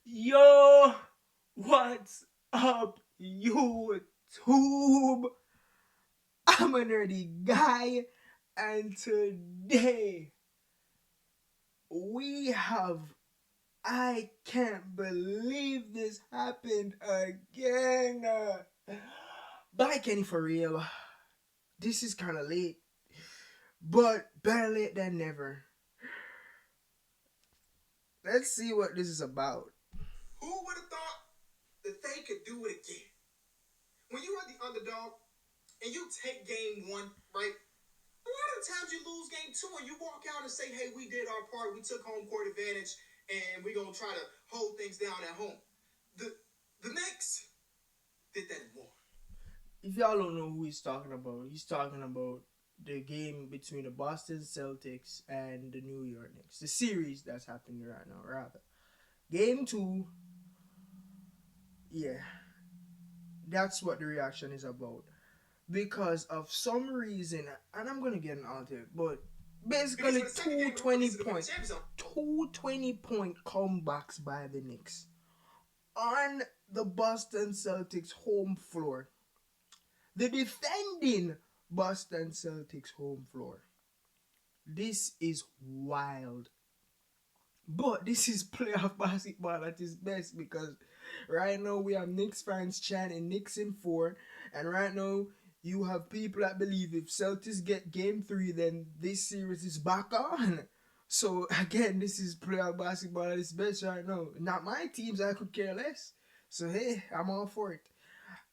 Yo, what's up, YouTube? I'm a nerdy guy, and today we have. I can't believe this happened again. Bye, Kenny, for real. This is kind of late, but better late than never. Let's see what this is about. Who would have thought that they could do it again? When you are the underdog and you take game one, right? A lot of the times you lose game two and you walk out and say, hey, we did our part. We took home court advantage and we're going to try to hold things down at home. The Knicks did that and more. If y'all don't know who he's talking about the game between the Boston Celtics and the New York Knicks. The series that's happening right now, rather. Game two, yeah, that's what the reaction is about. Because of some reason, and I'm gonna get into it, but basically 220 point comebacks by the Knicks on the Boston Celtics home floor. The defending Boston Celtics home floor. This is wild. But this is playoff basketball at its best because right now we have Knicks fans chanting Knicks in four, and right now you have people that believe if Celtics get game three, then this series is back on. So again, this is playoff basketball at its best right now. Not my teams, I could care less. So hey, I'm all for it.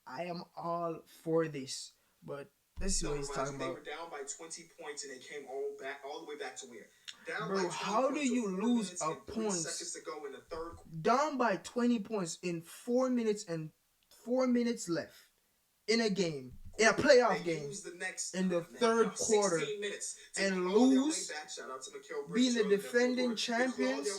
I am all for this. But let's see what he's talking They about. were down by 20 points and they came all the way back to win. Down Bro, how do you lose a point? Seconds to go in the third. Down by 20 points in 4 minutes and 4 minutes left in a game, in a playoff game, in the third quarter, and lose, being the defending champions,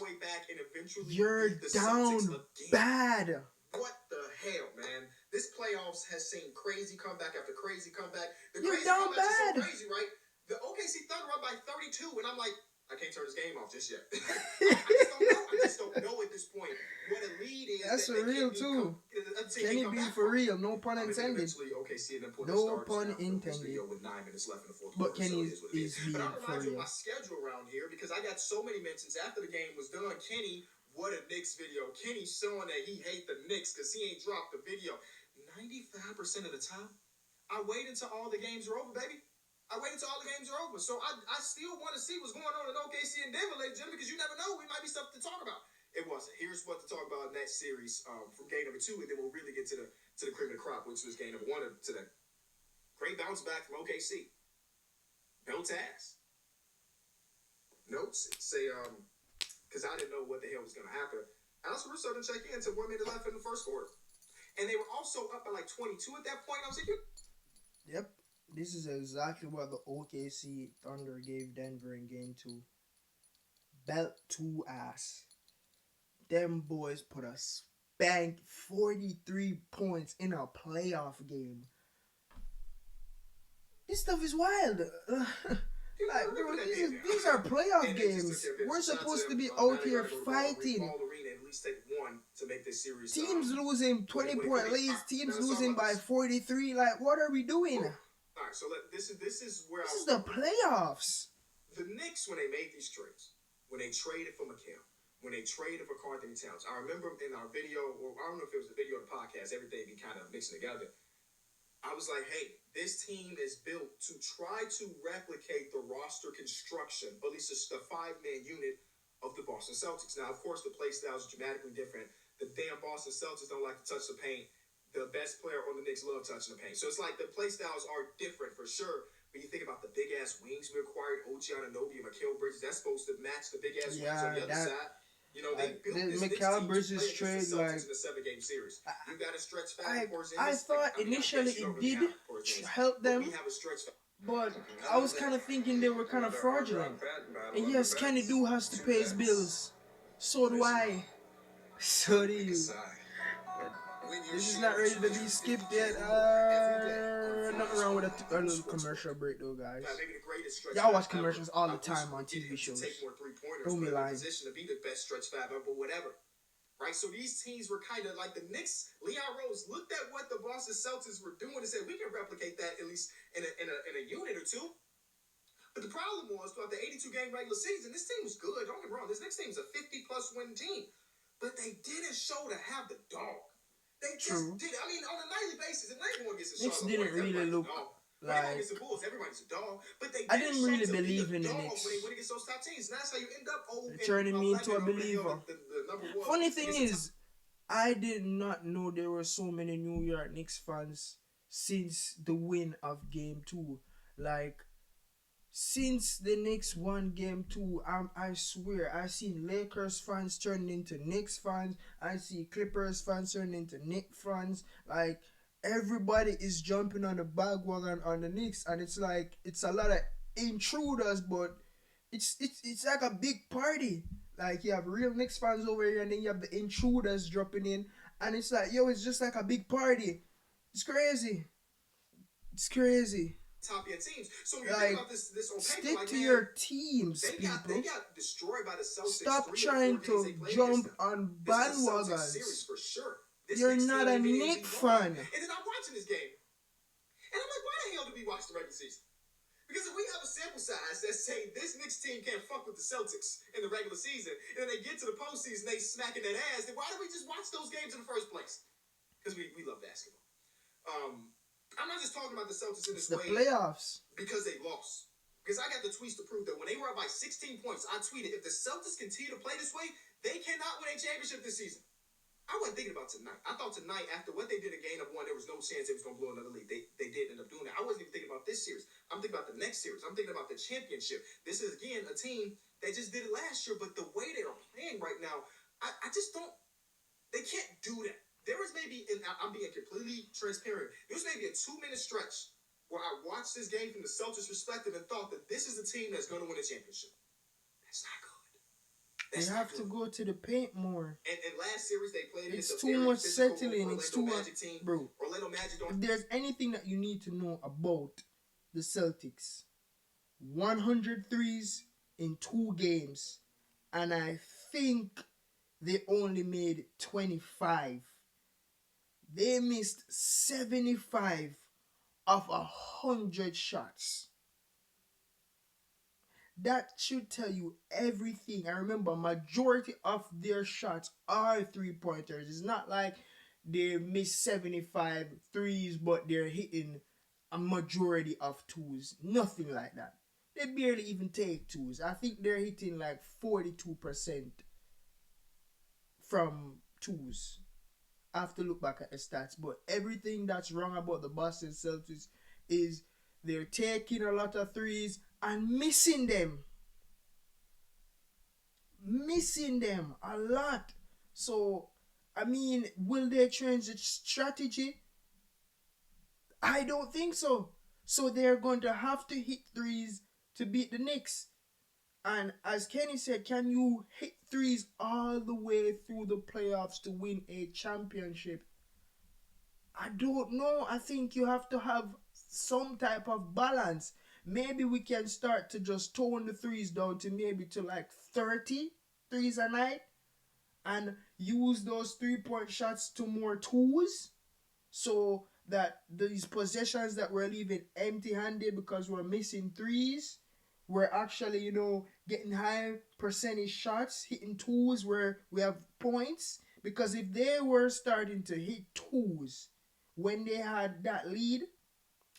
you're down bad. What the hell, man? This playoffs has seen crazy comeback after crazy comeback. You're down bad. So crazy, right? The OKC Thunder up by 32, and I'm like, I can't turn this game off just yet. I just don't know at this point what a lead is. That's for real too. Can it be for real? No pun intended. No pun intended. With 9 minutes left in the fourth but quarter, Kenny so is being for real. My schedule around here because I got so many mentions after the game was done. Kenny, what a Knicks video. Kenny showing that he hate the Knicks because he ain't dropped the video. 95% of the time, I wait until all the games are over, baby. I wait until all the games are over. So I still want to see what's going on in OKC and Denver, ladies and gentlemen, because you never know. We might be stuff to talk about. It wasn't. Here's what to talk about in that series from game number 2, and then we'll really get to the cream of the crop, which was game number 1 of today. Great bounce back from OKC. No task. Notes say, because I didn't know what the hell was going to happen. Alex Russo didn't check in until 1 minute left in the first quarter. And they were also up by like 22 at that point. I was like, yep. This is exactly what the OKC Thunder gave Denver in game 2. Belt to ass. Them boys put a spank 43 points in a playoff game. This stuff is wild. Like, bro, these are playoff games. We're supposed to be out here fighting. Teams losing 20-point leads. Teams losing by 43. Like, what are we doing? All right, so this is where this is the playoffs. The Knicks, when they made these trades, when they traded for McHale, when they traded for Karl-Anthony Towns, I remember in our video, or I don't know if it was the video or the podcast, everything be kind of mixing together. I was like, hey, this team is built to try to replicate the roster construction, or at least the 5-man unit of the Boston Celtics. Now, of course, the play styles are dramatically different. The damn Boston Celtics don't like to touch the paint. The best player on the Knicks love touching the paint. So it's like the play styles are different for sure. When you think about the big-ass wings we acquired, OG Anunoby and Mikal Bridges, that's supposed to match the big-ass wings on the other side. You know, they built this Mikal Bridges trade like in a 7-game series. You got to stretch fast. I thought initially it did help them, but I was kind of thinking they were kind of fraudulent. And yes, Kenny do has to pay his bills. So do I. So do you. This is not ready to be skipped yet. Nothing wrong with a little commercial break though, guys. Y'all watch commercials all the time on TV shows. Don't be lying. To be the best stretch 5, but whatever. right? So these teams were kind of like the Knicks. Leon Rose looked at what the Boston Celtics were doing and said, we can replicate that at least in a unit or two. But the problem was throughout the 82-game regular season, this team was good. Don't get me wrong. This next team is a 50-plus win team. But they didn't show to have the dog. They just did. I mean, on a nightly basis, and everyone gets a Knicks Charlotte didn't Hornets, really look like. Against the Bulls, everybody's a dog. But they I didn't didn't really show to be believe in the dog Knicks. when against those top teams. And that's how you end up Turning me into a believer. The number one. Funny thing is, I did not know there were so many New York Knicks fans since the win of Game 2. Like, since the Knicks won Game 2, I swear, I seen Lakers fans turning into Knicks fans. I see Clippers fans turning into Knicks fans. Like, everybody is jumping on the bandwagon on the Knicks, and it's like, it's a lot of intruders, but it's like a big party. Like, you have real Knicks fans over here, and then you have the intruders dropping in, and it's like, yo, it's just like a big party. It's crazy. It's crazy. Top of your teams. So when you think about this on paper, stick to your teams, people. They got destroyed by the Celtics. Stop trying to jump on bandwagons. For sure. You're not a Knicks fan. And then I'm watching this game, and I'm like, why the hell do we watch the regular season? Because if we have a sample size that say this Knicks team can't fuck with the Celtics in the regular season, and then they get to the postseason, they smacking that ass, then why do we just watch those games in the first place? Because we love basketball. I'm not just talking about the Celtics in this way. The playoffs. Because they lost. Because I got the tweets to prove that when they were up by 16 points, I tweeted, if the Celtics continue to play this way, they cannot win a championship this season. I wasn't thinking about tonight. I thought tonight, after what they did in game of one, there was no chance they was going to blow another lead. They did end up doing that. I wasn't even thinking about this series. I'm thinking about the next series. I'm thinking about the championship. This is, again, a team that just did it last year, but the way they are playing right now, I just don't, they can't do that. There was maybe, and I'm being completely transparent, there was maybe a 2-minute stretch where I watched this game from the Celtics' perspective and thought that this is the team that's going to win a championship. That's not good. They have to go to the paint more. And last series they played it's too much settling. It's too much, bro. Orlando Magic don't. If there's anything that you need to know about the Celtics, 100 threes in 2 games, and I think they only made 25. They missed 75 of 100 shots. That should tell you everything. And remember, majority of their shots are 3-pointers. It's not like they miss 75 threes, but they're hitting a majority of 2s. Nothing like that. They barely even take 2s. I think they're hitting like 42% from 2s. I have to look back at the stats, but everything that's wrong about the Boston Celtics is they're taking a lot of 3s and missing them. Missing them a lot. So, I mean, will they change the strategy? I don't think so. So they're going to have to hit 3s to beat the Knicks. And as Kenny said, can you hit 3s all the way through the playoffs to win a championship? I don't know. I think you have to have some type of balance. Maybe we can start to just tone the 3s down to maybe to like 30 3s a night and use those 3-point shots to more 2s so that these possessions that we're leaving empty-handed because we're missing 3s, we're actually, getting high percentage shots, hitting 2s where we have points. Because if they were starting to hit 2s when they had that lead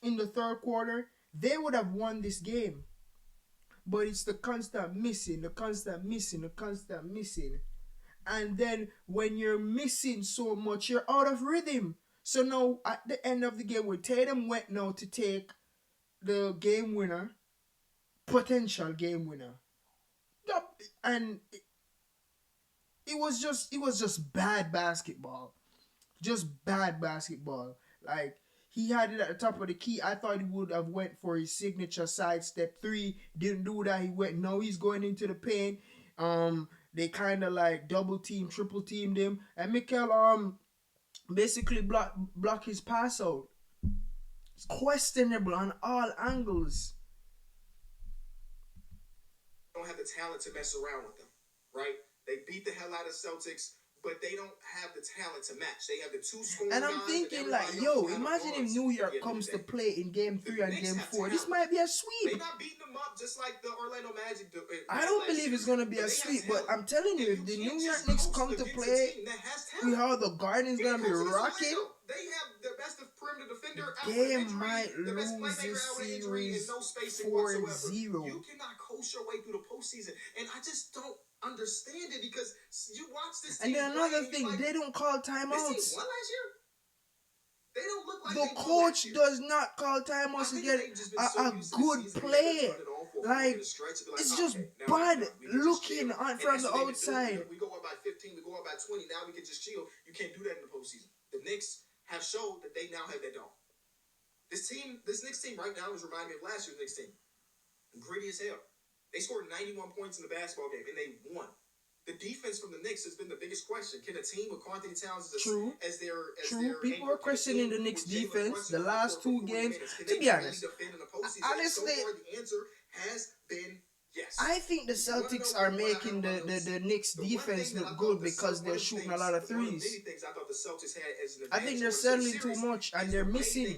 in the third quarter, they would have won this game. But it's the constant missing. And then when you're missing so much, you're out of rhythm. So now at the end of the game, where Tatum went now to take the game winner, potential game winner. And it was just bad basketball. Just bad basketball. Like, he had it at the top of the key. I thought he would have went for his signature sidestep 3. Didn't do that. He went, no, he's going into the paint. They kind of like double team, triple teamed him. And Mikal basically block his pass out. It's questionable on all angles. Don't have the talent to mess around with them, right? They beat the hell out of Celtics, but they don't have the talent to match. They have the two scoring And I'm guys, thinking and like, everybody yo, else kind of imagine if guards New at the York end of comes the to day. play in Game The 3 and Knicks Game have 4. This talent. might be a They're sweep. not beating them up just like the Orlando Magic did I don't last believe year, it's gonna be but a they have sweep, but talent. I'm telling you, And if the can't New York just Knicks coast come to against a play team that has with talent. how the Garden's You gonna be can't coast against rocking, Orlando. They have the best of perimeter defender out with they an injury, might the best lose playmaker this out with an injury, and series no spacing whatsoever. 4-0. You cannot coast your way through the postseason, and I just don't understand it because you watch this team And then play, another and you're thing, like, they don't call this team timeouts. won last year. They don't look like The they won last coach year. does not call I timeouts to think get they've just been so a used to the good season being able to play. turn it on for a Like, fucking stretch and be like, it's oh, just okay, now bad we can just looking chill. on And from that's the what they've been doing. outside. We go up by 15, we go up by 20, now we can just chill. You can't do that in the postseason. The Knicks have showed that they now have that dog. This Knicks team right now is reminding me of last year's Knicks team. Gritty as hell. They scored 91 points in the basketball game, and they won. The defense from the Knicks has been the biggest question. Can a team with Karl-Anthony Towns as their People are questioning the Knicks defense the last two games. To be honest, honestly, so far the answer has been yes. I think the Celtics are making the Knicks defense look good because they're shooting a lot of threes. I think they're settling too much and they're missing,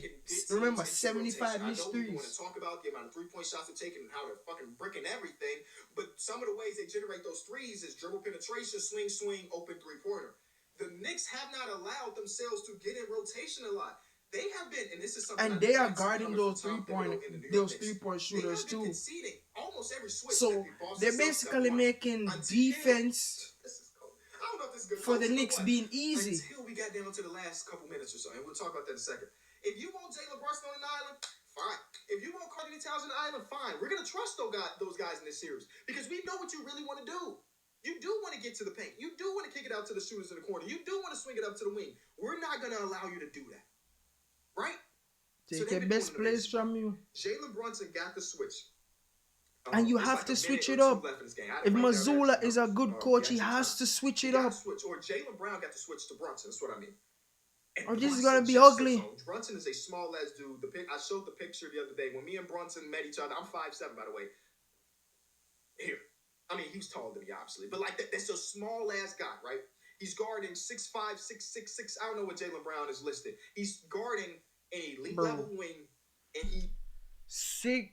remember, 75 missed We want to threes. talk about the amount of 3-point shots they're taking and how they're fucking bricking everything, but some of the ways they generate those threes is dribble penetration, swing, open three-pointer. The Knicks have not allowed themselves to get in rotation a lot. They have been, and this is something. And they are guarding those three-point shooters too. Conceding almost every switch. So they're basically making defense I don't know if this is good for the coaching or Knicks what. being easy. Until we got down to the last couple minutes or so, and we'll talk about that in a second. If you want Jalen Brunson on an island, fine. If you want Karl-Anthony Towns on an island, fine. We're gonna trust those guys in this series because we know what you really want to do. You do want to get to the paint. You do want to kick it out to the shooters in the corner. You do want to swing it up to the wing. We're not gonna allow you to do that, right? Take the best plays from you. Jalen Brunson got the switch. And you have to switch it up. If Mazzulla is a good coach, he has to switch it up. Or Jaylen Brown got to switch to Brunson. That's what I mean. Or this is gonna be ugly. Brunson is a small ass dude. I showed the picture the other day when me and Brunson met each other. I'm 5'7", by the way. Here, I mean he was taller than me, obviously, but like that's a small ass guy, right? He's guarding 6'5", 6'6". I don't know what Jaylen Brown is listed. He's guarding an elite level wing, and he.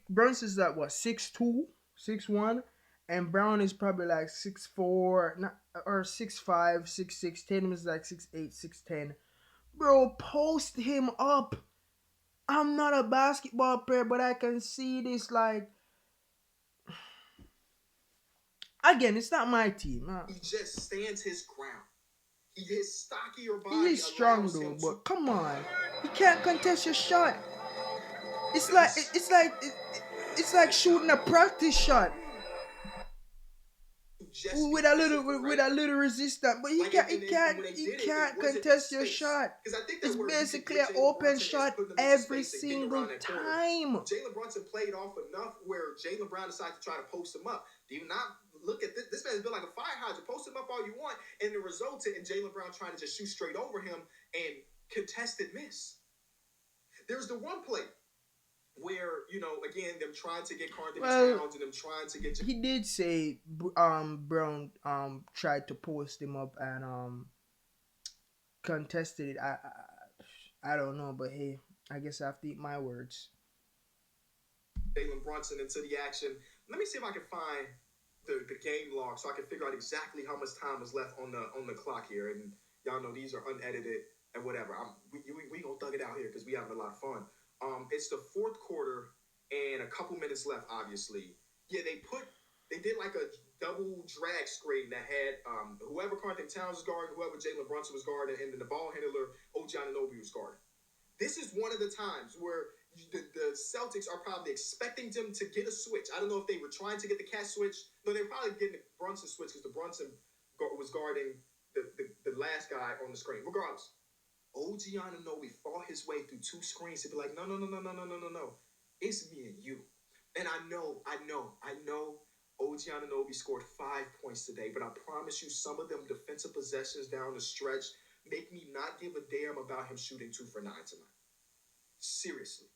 Brunson's like what, 6'2", 6'1", and Brown is probably like 6'4", or 6'5", 6'6". Tatum is like 6'8", 6'10". Bro, post him up. I'm not a basketball player, but I can see this like. Again, it's not my team. He just stands his ground. His stockier body. He is strong though, but come on, he can't contest your shot. It's like shooting a practice shot with a little resistance, but he can't contest your shot. It's basically an open shot every single time. Jalen Brunson played off enough where Jaylen Brown decided to try to post him up. Do you not look at this? This man's been like a fire hydrant. Post him up all you want, and it resulted in Jaylen Brown trying to just shoot straight over him and contested miss. There's the one play where, again, them trying to get Karl-Anthony Towns and them trying to get. He did say Brown tried to post him up and contested it. I don't know, but hey, I guess I have to eat my words. Jalen Brunson into the action. Let me see if I can find the game log so I can figure out exactly how much time was left on the clock here. And y'all know these are unedited and whatever. We gonna thug it out here because we having a lot of fun. It's the fourth quarter and a couple minutes left, obviously. Yeah, they did like a double drag screen that had whoever Karl-Anthony Towns was guarding, whoever Jalen Brunson was guarding, and then the ball handler, OG Anunoby, was guarding. This is one of the times where the Celtics are probably expecting them to get a switch. I don't know if they were trying to get the Cat switch. No, they were probably getting the Brunson switch because the Brunson was guarding the last guy on the screen. Regardless, OG Anunoby fought his way through two screens to be like, no. It's me and you. And I know OG Anunoby scored 5 points today, but I promise you some of them defensive possessions down the stretch make me not give a damn about him shooting 2 for 9 tonight. Seriously.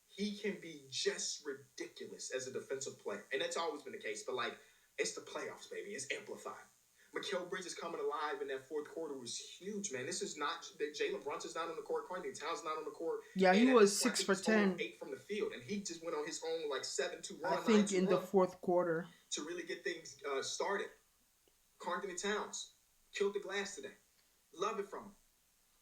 He can be just ridiculous as a defensive player. And that's always been the case, but it's the playoffs, baby. It's amplified. Mikal Bridges coming alive in that fourth quarter was huge, man. This is not that Jalen Brunson's not on the court, Quentin Towns not on the court. Yeah, he And at was this point, 6 I think for he's 0 10. 8 from the field, and he just went on his own like 7-2 I run, think 9-2 in the run fourth quarter. to really get things started. Anthony Towns killed the glass today. Love it from him.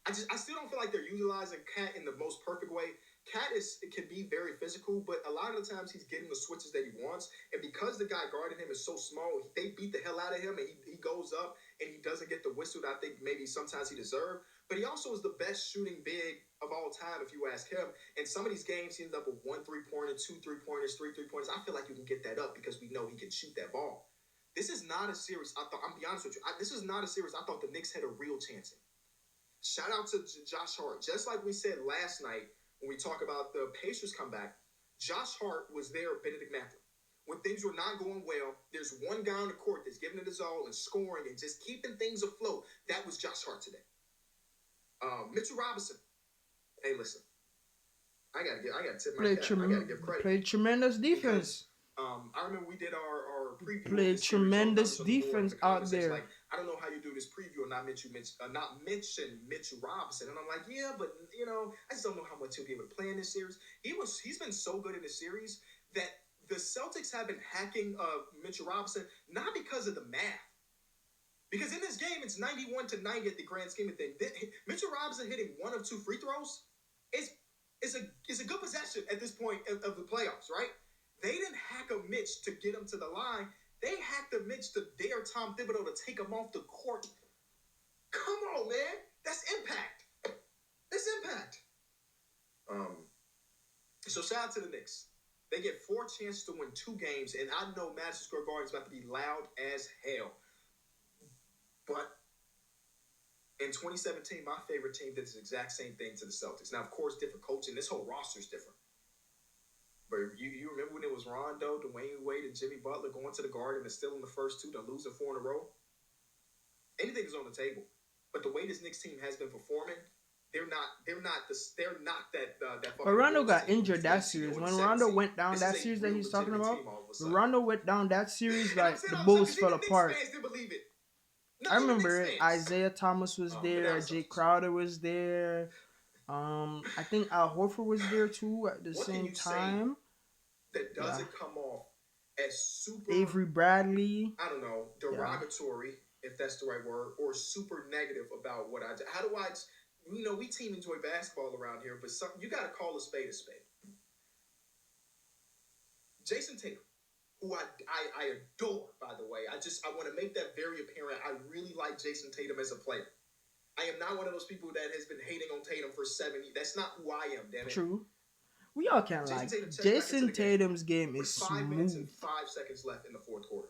I still don't feel like they're utilizing Cat in the most perfect way. Cat can be very physical, but a lot of the times he's getting the switches that he wants. And because the guy guarding him is so small, they beat the hell out of him, and he goes up and he doesn't get the whistle that I think maybe sometimes he deserved. But he also is the best shooting big of all time, if you ask him. And some of these games, he ends up with 1 3-pointer, 2 3-pointers, 3 3-pointers. I feel like you can get that up because we know he can shoot that ball. This is not a series. I'm be honest with you. This is not a series I thought the Knicks had a real chance in. Shout out to Josh Hart. Just like we said last night when we talk about the Pacers comeback, Josh Hart was there, Benedict Mathurin. When things were not going well, there's one guy on the court that's giving it his all and scoring and just keeping things afloat. That was Josh Hart today. Mitchell Robinson. Hey, listen. I gotta tip my cap. I gotta give credit. Played tremendous defense. Because, I remember we did our preview. Played tremendous defense out there. Like, I don't know how you do this preview and not mention Mitchell Robinson. And I'm like, yeah, but I just don't know how much he'll be able to play in this series. He's been so good in this series that the Celtics have been hacking Mitchell Robinson, not because of the math. Because in this game, it's 91-90 at the grand scheme of things. Mitchell Robinson hitting 1 of 2 free throws is a good possession at this point of the playoffs, right? They didn't hack a Mitch to get him to the line. They hacked a Mitch to dare Tom Thibodeau to take him off the court. Come on, man. That's impact. That's impact. So shout out to the Knicks. They get 4 chances to win 2 games, and I know Madison Square Garden is about to be loud as hell. But in 2017, my favorite team did this exact same thing to the Celtics. Now, of course, different coaching. This whole roster is different. But you remember when it was Rondo, Dwayne Wade, and Jimmy Butler going to the Garden and still in the first 2, then losing 4 in a row? Anything is on the table. But the way this Knicks team has been performing, they're not that. But Rondo got injured that series. When Rondo went down that series that he's talking about, when Rondo went down that series, like the Bulls fell apart. I remember Isaiah Thomas was there, Jake Crowder was there. I think Al Horford was there too at the same time. That doesn't come off as super Avery Bradley. I don't know, derogatory, if that's the right word, or super negative about what I do. How do I? We team enjoy basketball around here, but you got to call a spade a spade. Jason Tatum, who I adore, by the way. I want to make that very apparent. I really like Jason Tatum as a player. I am not one of those people that has been hating on Tatum for 7 years. That's not who I am, damn it. True. We all can't lie. Jason Tatum's game is 5 minutes and smooth. 5 seconds left in the fourth quarter.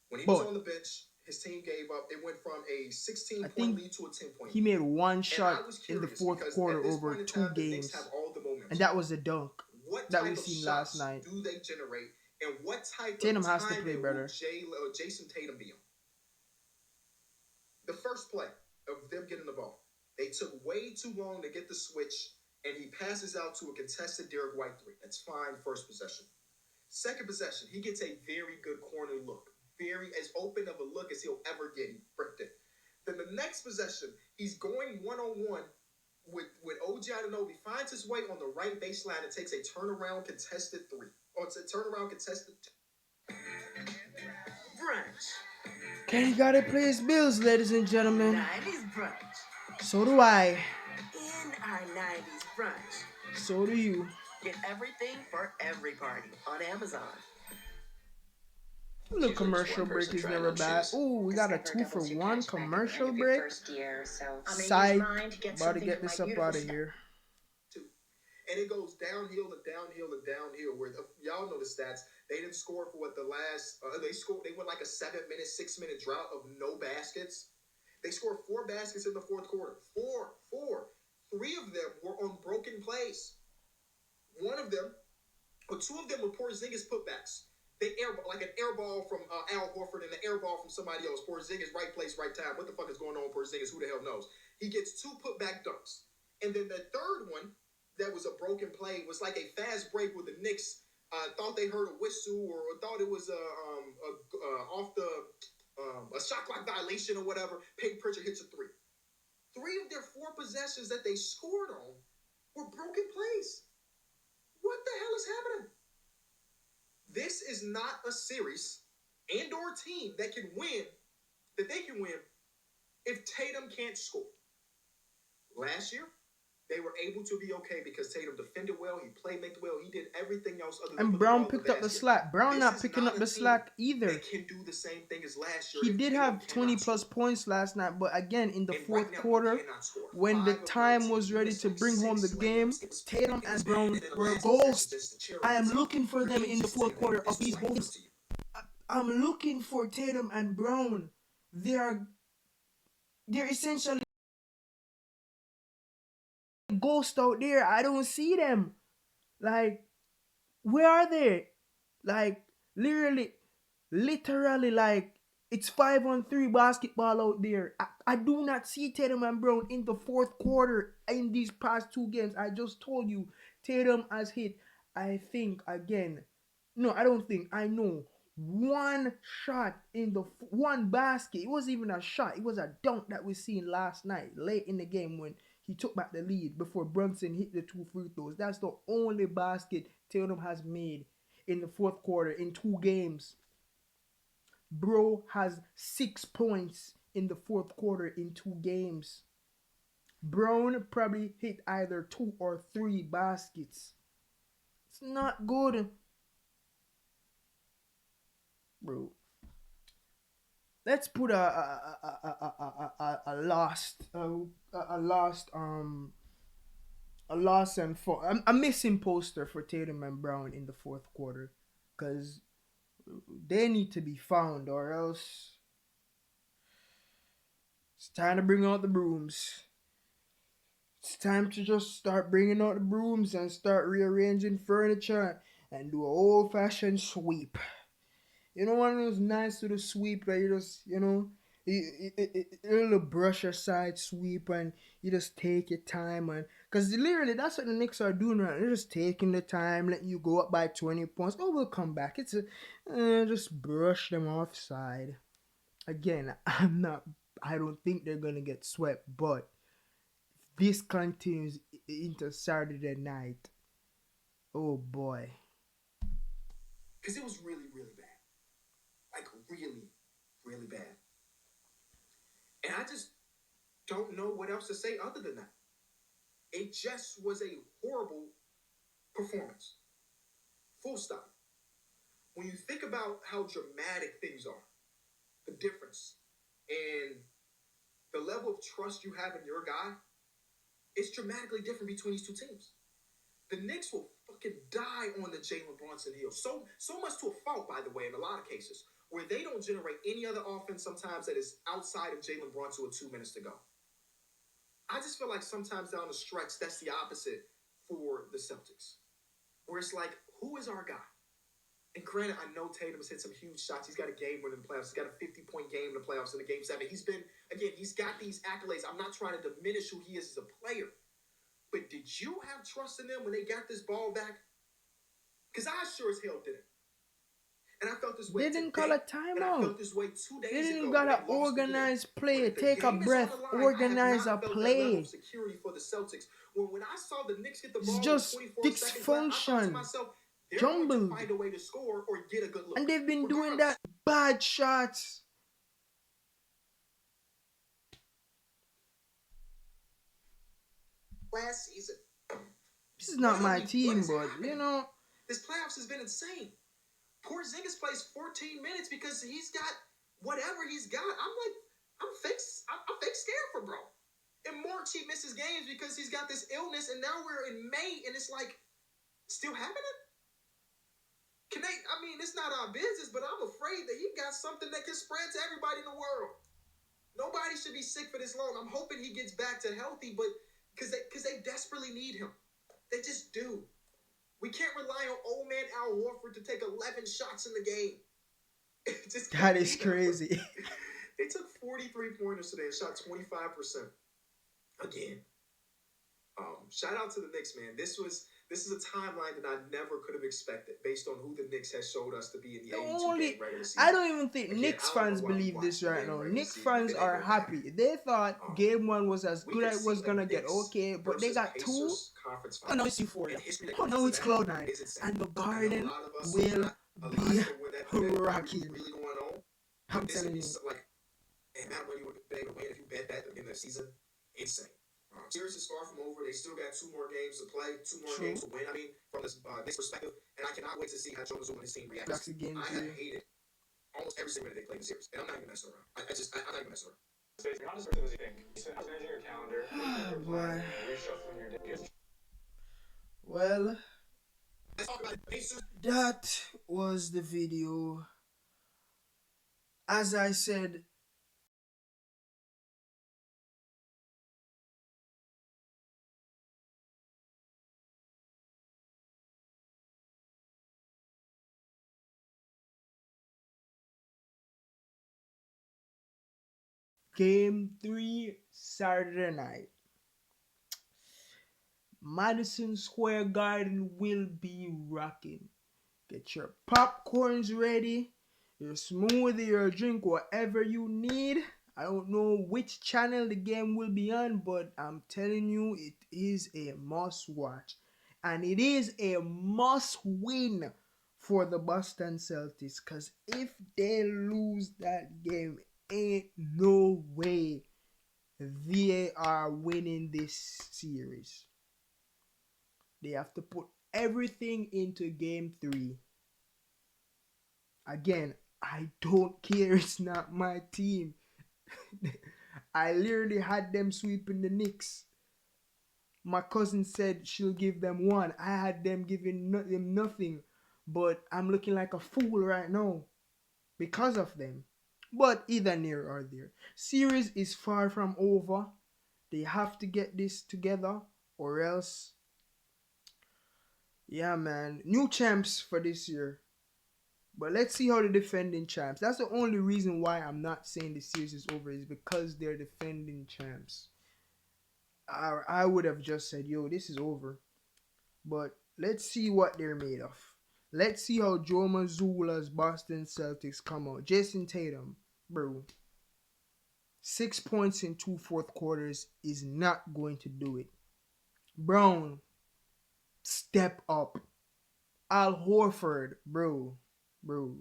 When he was on the bench, his team gave up. It went from a 16-point lead to a 10-point lead. He made one shot in the fourth quarter over 2 games. And that was a dunk that we seen last night. Do they generate? And what type Tatum of has to play better. Jason Tatum be on? The first play of them getting the ball, they took way too long to get the switch, and he passes out to a contested Derek White 3. That's fine, first possession. Second possession, he gets a very good corner look. Very as open of a look as he'll ever get. He bricked it. Then the next possession, he's going one-on-one with OG Anunoby, finds his way on the right baseline and takes a turnaround contested 3. Or it's a turnaround contested brunch. Kenny gotta pay his bills, ladies and gentlemen. 90s brunch. So do I. In our 90s brunch. So do you. Get everything for every party on Amazon. A little commercial break is never bad. Ooh, we got a 2-for-1 commercial break. Side, about to get this up out of here. And it goes downhill and downhill and downhill. Where y'all know the stats. They didn't score for what the last. They went like a 7-minute, 6-minute drought of no baskets. They scored 4 baskets in the fourth quarter. 4. 3 of them were on broken plays. 2 of them were Porzingis putbacks. They like an air ball from Al Horford and an air ball from somebody else. Porzingis, right place, right time. What the fuck is going on with Porzingis? Who the hell knows? He gets 2 putback dunks. And then the third one that was a broken play was like a fast break where the Knicks thought they heard a whistle or thought it was off the a shot clock violation or whatever. Peyton Pritchard hits a three. 3 of their 4 possessions that they scored on were broken plays. What the hell is happening? This is not a series and or team that they can win if Tatum can't score. Last year, they were able to be okay because Tatum defended well, he played well, he did everything else other than And Brown picked up the slack. Brown not picking up the slack either. They can do the same thing as last year. He did have 20 plus points last night, but again in the fourth quarter, when the time was ready to bring home the game, Tatum and Brown were ghosts. I am looking for them in the fourth quarter of these games. I'm looking for Tatum and Brown. They're essentially ghosts out there. I don't see them. Like, where are they? Like, literally, like, it's 5-on-3 basketball out there. I do not see Tatum and Brown in the fourth quarter in these past 2 games. I just told you, Tatum has hit, I think, again. No, I don't think. I know. 1 shot in the one basket. It wasn't even a shot. It was a dunk that we seen last night, late in the game when he took back the lead before Brunson hit the 2 free throws. That's the only basket Tatum has made in the fourth quarter in 2 games. Bro has 6 points in the fourth quarter in 2 games. Brown probably hit either 2 or 3 baskets. It's not good. Bro, let's put a missing poster for Tatum and Brown in the fourth quarter, because they need to be found, or else it's time to bring out the brooms. It's time to just start bringing out the brooms and start rearranging furniture and do an old-fashioned sweep. You know, one of those nice little sweep where you just, you know, you little brush aside sweep and you just take your time, and because literally that's what the Knicks are doing right. They're just taking the time, letting you go up by 20 points. Oh, we'll come back. It's just brush them offside. Again, I don't think they're gonna get swept, but if this continues into Saturday night, oh boy. Because it was really, really bad. Like, really, really bad. And I just don't know what else to say other than that. It just was a horrible performance. Full stop. When you think about how dramatic things are, the difference, and the level of trust you have in your guy, it's dramatically different between these 2 teams. The Knicks will fucking die on the Jalen Brunson hill. So much to a fault, by the way, in a lot of cases, where they don't generate any other offense sometimes that is outside of Jalen Brunson with 2 minutes to go. I just feel like sometimes down the stretch, that's the opposite for the Celtics. Where it's like, who is our guy? And granted, I know Tatum has hit some huge shots. He's got a game winner in the playoffs. He's got a 50-point game in the playoffs in the Game 7. He's got these accolades. I'm not trying to diminish who he is as a player. But did you have trust in them when they got this ball back? Because I sure as hell didn't. And I felt this way. They didn't call a timeout. I felt this way 2 days ago. They didn't gotta organize play. Take a breath. Organize a play. Security for the Celtics. When I saw the Knicks get the ball, it's just dysfunction. Jumbled. Find a way to score or get a good look. And they've been doing that. Bad shots. Last season. This is not my team, but you know. This playoffs has been insane. Porzingis plays 14 minutes because he's got whatever he's got. I'm fake scared for bro. In March, he misses games because he's got this illness, and now we're in May, and it's like, still happening? It's not our business, but I'm afraid that he got something that can spread to everybody in the world. Nobody should be sick for this long. I'm hoping he gets back to healthy, but because they desperately need him. They just do. We can't rely on old man Al Horford to take 11 shots in the game. That is crazy. They took 43 pointers today and shot 25%. Again. Shout out to the Knicks, man. This was This is a timeline that I never could have expected based on who the Knicks has showed us to be in the The 82 only, game regular season. I don't even think Again, Knicks I don't fans know why we believe watched this the right game now. regular Knicks season, fans but they are go happy. back. They thought game one was as We good have as it was seen gonna the get Knicks okay, but they versus got two. Pacers conference Oh, now finals. it's euphoria. And history that Oh, now comes it's to that Cloud9. is insane. And the I know a Garden lot of us will not alive be for when that rocking. really going on. I'm This telling would be you. like, man, imagine what you would be able to win if you bet that in the season. Insane. Series is far from over. They still got 2 more games to play, 2 more True. games to win. I mean, from this perspective, and I cannot wait to see how Joe Mazzulla and his team reacts. That's a game I too. have hated almost every single minute they played the series, and I'm not even messing around. I'm not even messing around. So you're not as certain as you think. So how's managing your calendar? Boy. Reshuffling your days. Well, Let's talk about the Pacers. that was the video. As I said, Game 3 Saturday night. Madison Square Garden will be rocking. Get your popcorns ready, your smoothie, your drink, whatever you need. I don't know which channel the game will be on, but I'm telling you, it is a must watch. And it is a must win for the Boston Celtics. Because if they lose that game, ain't no way they are winning this series. They have to put everything into game 3. Again, I don't care. It's not my team. I literally had them sweeping the Knicks. My cousin said she'll give them 1. I had them giving them nothing. But I'm looking like a fool right now because of them. But either near or there. Series is far from over. They have to get this together or else. Yeah, man. New champs for this year. But let's see how the defending champs. That's the only reason why I'm not saying the series is over, is because they're defending champs. I would have just said, yo, this is over. But let's see what they're made of. Let's see how Joe Mazzulla's Boston Celtics come out. Jason Tatum, bro. 6 points in 2 fourth quarters is not going to do it. Brown, step up. Al Horford, bro. Bro.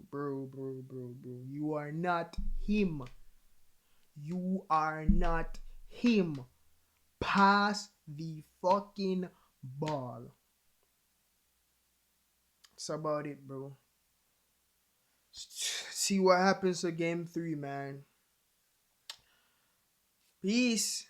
You are not him. You are not him. Pass the fucking ball. That's about it, bro. See what happens to game 3, man. Peace.